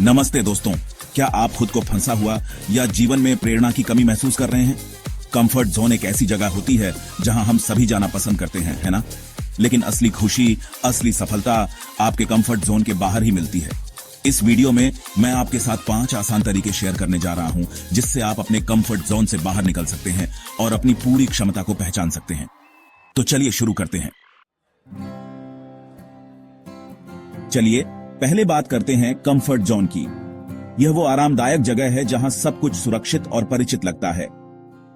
नमस्ते दोस्तों, क्या आप खुद को फंसा हुआ या जीवन में प्रेरणा की कमी महसूस कर रहे हैं? कंफर्ट जोन एक ऐसी जगह होती है जहां हम सभी जाना पसंद करते हैं, है ना? लेकिन असली खुशी, असली सफलता आपके कंफर्ट जोन के बाहर ही मिलती है। इस वीडियो में मैं आपके साथ 5 आसान तरीके शेयर करने जा रहा हूं जिससे आप अपने कंफर्ट जोन से बाहर निकल सकते हैं और अपनी पूरी क्षमता को पहचान सकते हैं। तो चलिए शुरू करते हैं। चलिए पहले बात करते हैं कंफर्ट जोन की। यह वो आरामदायक जगह है जहां सब कुछ सुरक्षित और परिचित लगता है,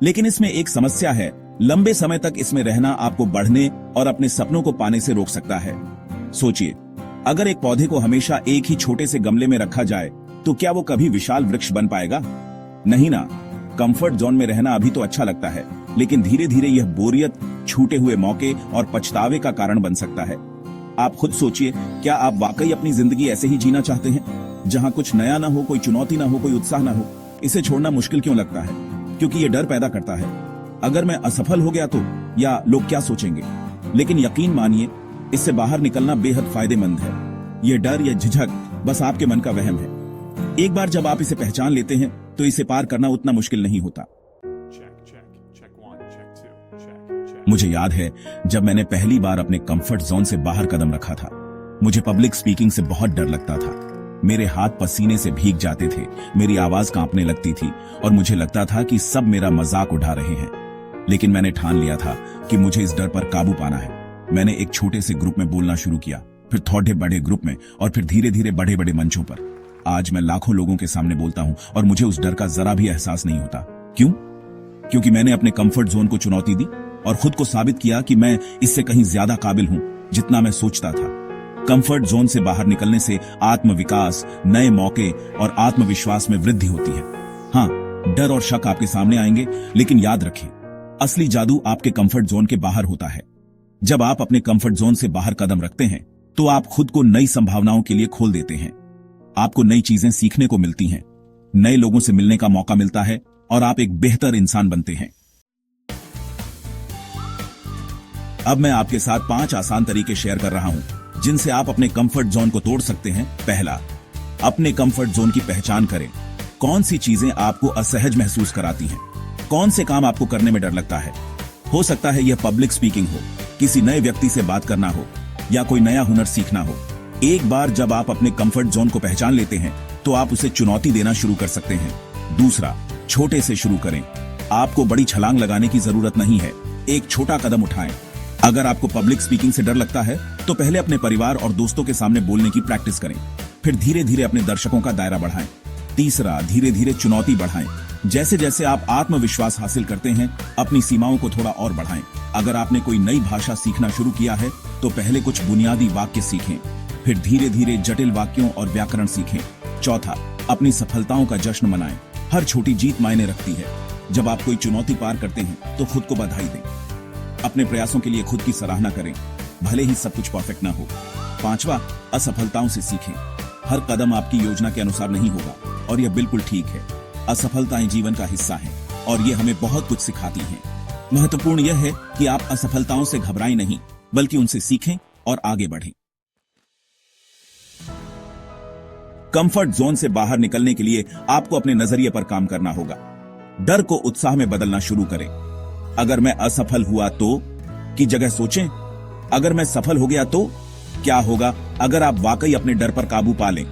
लेकिन इसमें एक समस्या है। लंबे समय तक इसमें रहना आपको बढ़ने और अपने सपनों को पाने से रोक सकता है। सोचिए, अगर एक पौधे को हमेशा एक ही छोटे से गमले में रखा जाए तो क्या वो कभी विशाल वृक्ष बन पाएगा? नहीं ना। कंफर्ट जोन में रहना अभी तो अच्छा लगता है, लेकिन धीरे धीरे यह बोरियत, छूटे हुए मौके और पछतावे का कारण बन सकता है। आप खुद सोचिए, क्या आप वाकई अपनी जिंदगी ऐसे ही जीना चाहते हैं जहां कुछ नया ना हो, कोई चुनौती ना हो, कोई उत्साह ना हो? इसे छोड़ना मुश्किल क्यों लगता है? क्योंकि यह डर पैदा करता है, अगर मैं असफल हो गया तो, या लोग क्या सोचेंगे। लेकिन यकीन मानिए, इससे बाहर निकलना बेहद फायदेमंद है। यह डर या झिझक बस आपके मन का वहम है। एक बार जब आप इसे पहचान लेते हैं तो इसे पार करना उतना मुश्किल नहीं होता। मुझे याद है जब मैंने पहली बार अपने कंफर्ट जोन से बाहर कदम रखा था। मुझे पब्लिक स्पीकिंग से बहुत डर लगता था। मेरे हाथ पसीने से भीग जाते थे, मेरी आवाज कांपने लगती थी और मुझे लगता था कि सब मेरा मजाक उड़ा रहे हैं। लेकिन मैंने ठान लिया था कि मुझे इस डर पर काबू पाना है। मैंने एक छोटे से ग्रुप में बोलना शुरू किया, फिर थोड़े बड़े ग्रुप में और फिर धीरे धीरे बड़े बड़े मंचों पर। आज मैं लाखों लोगों के सामने बोलता हूं और मुझे उस डर का जरा भी एहसास नहीं होता। क्यों? क्योंकि मैंने अपने कंफर्ट जोन को चुनौती दी और खुद को साबित किया कि मैं इससे कहीं ज्यादा काबिल हूं जितना मैं सोचता था। कंफर्ट जोन से बाहर निकलने से आत्मविकास, नए मौके और आत्मविश्वास में वृद्धि होती है। हाँ, डर और शक आपके सामने आएंगे, लेकिन याद रखें, असली जादू आपके कंफर्ट जोन के बाहर होता है। जब आप अपने कंफर्ट जोन से बाहर कदम रखते हैं तो आप खुद को नई संभावनाओं के लिए खोल देते हैं। आपको नई चीजें सीखने को मिलती हैं, नए लोगों से मिलने का मौका मिलता है और आप एक बेहतर इंसान बनते हैं। अब मैं आपके साथ 5 आसान तरीके शेयर कर रहा हूं जिनसे आप अपने कंफर्ट जोन को तोड़ सकते हैं। पहला, अपने कंफर्ट जोन की पहचान करें। कौन सी चीजें आपको असहज महसूस कराती हैं? कौन से काम आपको करने में डर लगता है? हो सकता है यह पब्लिक स्पीकिंग हो, किसी नए व्यक्ति से बात करना हो या कोई नया हुनर सीखना हो। एक बार जब आप अपने कंफर्ट जोन को पहचान लेते हैं तो आप उसे चुनौती देना शुरू कर सकते हैं। दूसरा, छोटे से शुरू करें। आपको बड़ी छलांग लगाने की जरूरत नहीं है, एक छोटा कदम उठाएं। अगर आपको पब्लिक स्पीकिंग से डर लगता है तो पहले अपने परिवार और दोस्तों के सामने बोलने की प्रैक्टिस करें, फिर धीरे धीरे अपने दर्शकों का दायरा बढ़ाएं। तीसरा, धीरे धीरे चुनौती बढ़ाएं। जैसे जैसे आप आत्मविश्वास हासिल करते हैं, अपनी सीमाओं को थोड़ा और बढ़ाएं। अगर आपने कोई नई भाषा सीखना शुरू किया है तो पहले कुछ बुनियादी वाक्य सीखें, फिर धीरे धीरे जटिल वाक्यों और व्याकरण सीखें। चौथा, अपनी सफलताओं का जश्न मनाएं। हर छोटी जीत मायने रखती है। जब आप कोई चुनौती पार करते हैं तो खुद को बधाई दें। अपने प्रयासों के लिए खुद की सराहना करें, भले ही सब कुछ परफेक्ट ना हो। पांचवा, असफलताओं से सीखें। हर कदम आपकी योजना के अनुसार नहीं होगा और यह बिल्कुल ठीक है। असफलताएं जीवन का हिस्सा हैं और ये हमें बहुत कुछ सिखाती हैं। महत्वपूर्ण यह है कि आप असफलताओं से घबराएं नहीं, बल्कि उनसे सीखें और आगे बढ़ें। कंफर्ट जोन से बाहर निकलने के लिए आपको अपने नजरिए पर काम करना होगा। डर को उत्साह में बदलना शुरू करें। अगर मैं असफल हुआ तो की जगह सोचें, अगर मैं सफल हो गया तो क्या होगा अगर आप वाकई अपने डर पर काबू पा लें?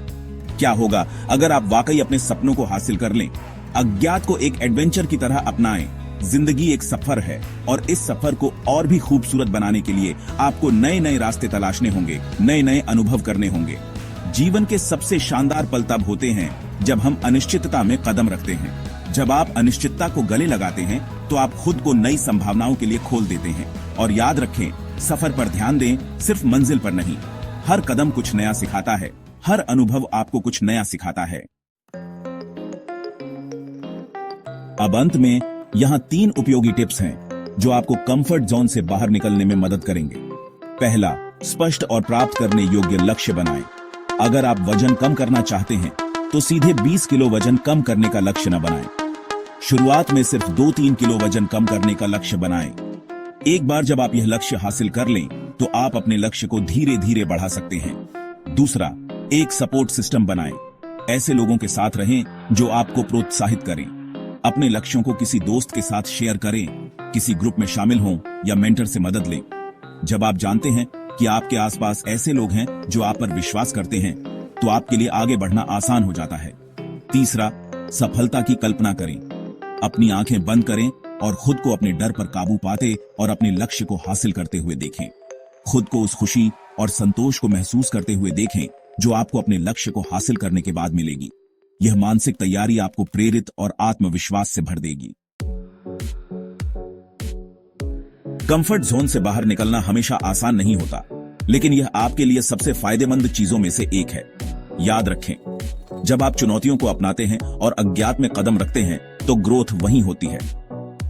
क्या होगा अगर आप वाकई अपने सपनों को हासिल कर लें? अज्ञात को एक एडवेंचर की तरह अपनाएं। जिंदगी एक सफर है और इस सफर को और भी खूबसूरत बनाने के लिए आपको नए नए रास्ते तलाशने होंगे, नए नए अनुभव करने होंगे। जीवन के सबसे शानदार पल तब होते हैं जब हम अनिश्चितता में कदम रखते हैं। जब आप अनिश्चितता को गले लगाते हैं तो आप खुद को नई संभावनाओं के लिए खोल देते हैं। और याद रखें, सफर पर ध्यान दें, सिर्फ मंजिल पर नहीं। हर कदम कुछ नया सिखाता है, हर अनुभव आपको कुछ नया सिखाता है। अब अंत में यहाँ 3 उपयोगी टिप्स हैं जो आपको कंफर्ट जोन से बाहर निकलने में मदद करेंगे। पहला, स्पष्ट और प्राप्त करने योग्य लक्ष्य बनाएं। अगर आप वजन कम करना चाहते हैं तो सीधे 20 किलो वजन कम करने का लक्ष्य न बनाएं। शुरुआत में सिर्फ 2-3 किलो वजन कम करने का लक्ष्य बनाएं। एक बार जब आप यह लक्ष्य हासिल कर लें तो आप अपने लक्ष्य को धीरे धीरे बढ़ा सकते हैं। दूसरा, एक सपोर्ट सिस्टम बनाएं। ऐसे लोगों के साथ रहें जो आपको प्रोत्साहित करें। अपने लक्ष्यों को किसी दोस्त के साथ शेयर करें, किसी ग्रुप में शामिल हों या मेंटर से मदद लें। जब आप जानते हैं कि आपके आसपास ऐसे लोग हैं जो आप पर विश्वास करते हैं, तो आपके लिए आगे बढ़ना आसान हो जाता है। तीसरा, सफलता की कल्पना करें। अपनी आंखें बंद करें और खुद को अपने डर पर काबू पाते और अपने लक्ष्य को हासिल करते हुए देखें। खुद को उस खुशी और संतोष को महसूस करते हुए देखें जो आपको अपने लक्ष्य को हासिल करने के बाद मिलेगी। यह मानसिक तैयारी आपको प्रेरित और आत्मविश्वास से भर देगी। कंफर्ट जोन से बाहर निकलना हमेशा आसान नहीं होता, लेकिन यह आपके लिए सबसे फायदेमंद चीजों में से एक है। याद रखें, जब आप चुनौतियों को अपनाते हैं और अज्ञात में कदम रखते हैं, तो ग्रोथ वहीं होती है।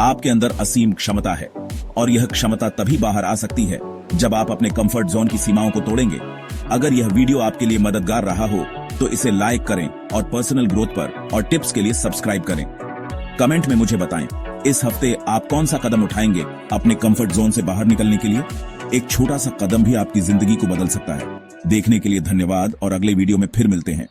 आपके अंदर असीम क्षमता है और यह क्षमता तभी बाहर आ सकती है जब आप अपने कंफर्ट जोन की सीमाओं को तोड़ेंगे। अगर यह वीडियो आपके लिए मददगार रहा हो तो इसे लाइक करें और पर्सनल ग्रोथ पर और टिप्स के लिए सब्सक्राइब करें। कमेंट में मुझे बताएं, इस हफ्ते आप कौन सा कदम उठाएंगे अपने कंफर्ट जोन से बाहर निकलने के लिए। एक छोटा सा कदम भी आपकी जिंदगी को बदल सकता है। देखने के लिए धन्यवाद और अगले वीडियो में फिर मिलते हैं।